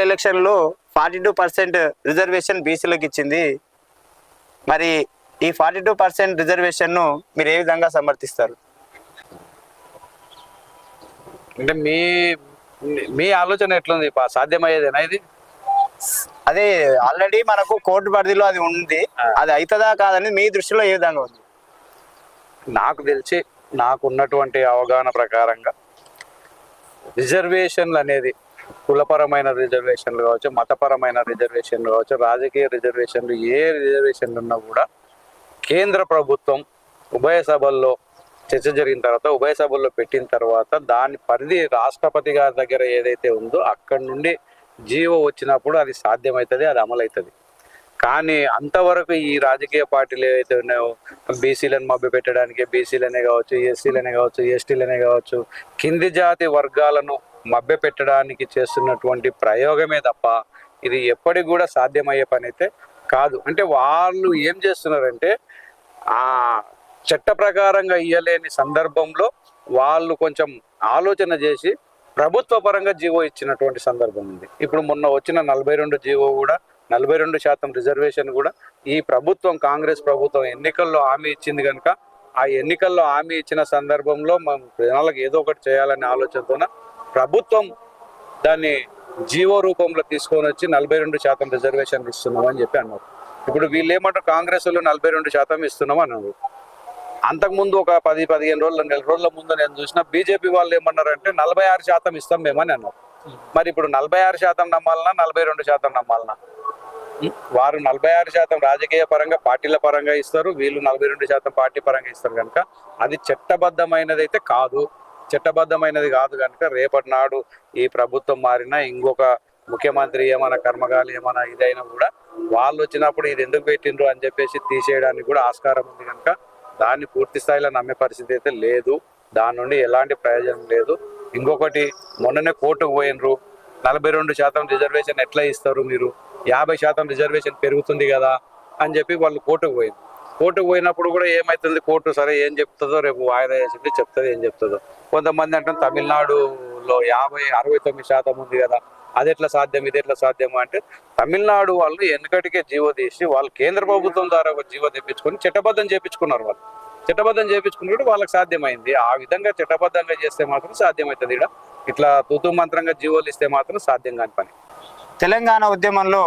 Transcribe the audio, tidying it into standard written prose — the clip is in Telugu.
ఎలక్షన్లో 42% రిజర్వేషన్ బీసీలకు ఇచ్చింది. మరి ఈ 42% రిజర్వేషన్ను మీరు ఏ విధంగా సమర్థిస్తారు? అంటే మీ మీ ఆలోచన ఎట్లుంది? సాధ్యమయ్యేదేనా ఇది? అదే ఆల్రెడీ మనకు కోర్టు పరిధిలో అది ఉంది, అది అవుతుందా కాదని మీ దృష్టిలో ఏ విధంగా ఉంది? నాకు తెలిసి నాకున్నటువంటి అవగాహన ప్రకారంగా రిజర్వేషన్లు అనేది కులపరమైన రిజర్వేషన్లు కావచ్చు, మతపరమైన రిజర్వేషన్లు కావచ్చు, రాజకీయ రిజర్వేషన్లు, ఏ రిజర్వేషన్లు ఉన్నా కూడా కేంద్ర ప్రభుత్వం ఉభయ సభల్లో చర్చ జరిగిన తర్వాత, ఉభయ సభల్లో పెట్టిన తర్వాత దాని పరిధి రాష్ట్రపతి గారి దగ్గర ఏదైతే ఉందో అక్కడి నుండి జీవో వచ్చినప్పుడు అది సాధ్యమవుతుంది, అది అమలవుతుంది. కానీ అంతవరకు ఈ రాజకీయ పార్టీలు ఏవైతే ఉన్నాయో బీసీలను మభ్య పెట్టడానికి, బీసీలనే కావచ్చు, ఎస్సీలనే కావచ్చు, ఎస్టీలనే కావచ్చు, కింది జాతి వర్గాలను మభ్య పెట్టడానికి చేస్తున్నటువంటి ప్రయోగమే తప్ప ఇది ఎప్పటికి కూడా సాధ్యమయ్యే పని అయితే కాదు. అంటే వాళ్ళు ఏం చేస్తున్నారంటే ఆ చట్ట ప్రకారంగా ఇయ్యలేని సందర్భంలో వాళ్ళు కొంచెం ఆలోచన చేసి ప్రభుత్వ పరంగా జీవో ఇచ్చినటువంటి సందర్భం ఉంది. ఇప్పుడు మొన్న వచ్చిన 42 జీవో కూడా 42% రిజర్వేషన్ కూడా ఈ ప్రభుత్వం, కాంగ్రెస్ ప్రభుత్వం ఎన్నికల్లో హామీ ఇచ్చింది కనుక ఆ ఎన్నికల్లో హామీ ఇచ్చిన సందర్భంలో మనం జనాలకు ఏదో ఒకటి చేయాలనే ఆలోచనతోన ప్రభుత్వం దాన్ని జీవో రూపంలో తీసుకొని వచ్చి 42% రిజర్వేషన్ ఇస్తున్నామని చెప్పి అన్నారు. ఇప్పుడు వీళ్ళు ఏమంటారు, కాంగ్రెస్ వాళ్ళు 42% ఇస్తున్నాం అన్నారు. అంతకుముందు ఒక 10-15 రోజులు, నెల రోజుల ముందు నేను చూసిన బీజేపీ వాళ్ళు ఏమన్నారంటే 46% ఇస్తాం మేమని అన్నారు. మరి ఇప్పుడు 46% నమ్మాలన్నా 42% నమ్మాలన్నా? వారు 46% రాజకీయ పరంగా పార్టీల పరంగా ఇస్తారు, వీళ్ళు 42% పార్టీ పరంగా ఇస్తారు కనుక అది చట్టబద్ధమైనది అయితే కాదు. చట్టబద్ధమైనది కాదు కనుక రేపటి నాడు ఈ ప్రభుత్వం మారినా, ఇంకొక ముఖ్యమంత్రి ఏమైనా కర్మగాలి ఏమైనా ఇదైనా కూడా వాళ్ళు వచ్చినప్పుడు ఇది ఎందుకు పెట్టిండ్రు అని చెప్పేసి తీసేయడానికి కూడా ఆస్కారం ఉంది కనుక దాన్ని పూర్తి స్థాయిలో నమ్మే పరిస్థితి అయితే లేదు. దాని నుండి ఎలాంటి ప్రయోజనం లేదు. ఇంకొకటి, మొన్ననే కోర్టుకు పోయినరు, 42% రిజర్వేషన్ ఎట్లా ఇస్తారు మీరు, 50% రిజర్వేషన్ పెరుగుతుంది కదా అని చెప్పి వాళ్ళు కోర్టుకు పోయింది. కోర్టుకు పోయినప్పుడు కూడా ఏమవుతుంది, కోర్టు సరే ఏం చెప్తుందో రేపు వాయిదా వేసింది చెప్తుంది, ఏం చెప్తుందో. కొంతమంది అంటే తమిళనాడులో 69% ఉంది కదా, అది ఎట్లా సాధ్యం, ఇది ఎట్లా సాధ్యం అంటే తమిళనాడు వాళ్ళు వెనకటికే జీవో తీసి వాళ్ళు కేంద్ర ప్రభుత్వం ద్వారా ఒక జీవో తెప్పించుకొని చట్టబద్ధం చేయించుకున్నారు. వాళ్ళు చట్టబద్ధం చేయించుకున్నట్టు వాళ్ళకి సాధ్యమైంది. ఆ విధంగా చట్టబద్ధంగా చేస్తే మాత్రం సాధ్యమవుతుంది. ఇట్లా తూతూ మంత్రంగా జీవోలు ఇస్తే మాత్రం సాధ్యం కాని పని. తెలంగాణ ఉద్యమంలో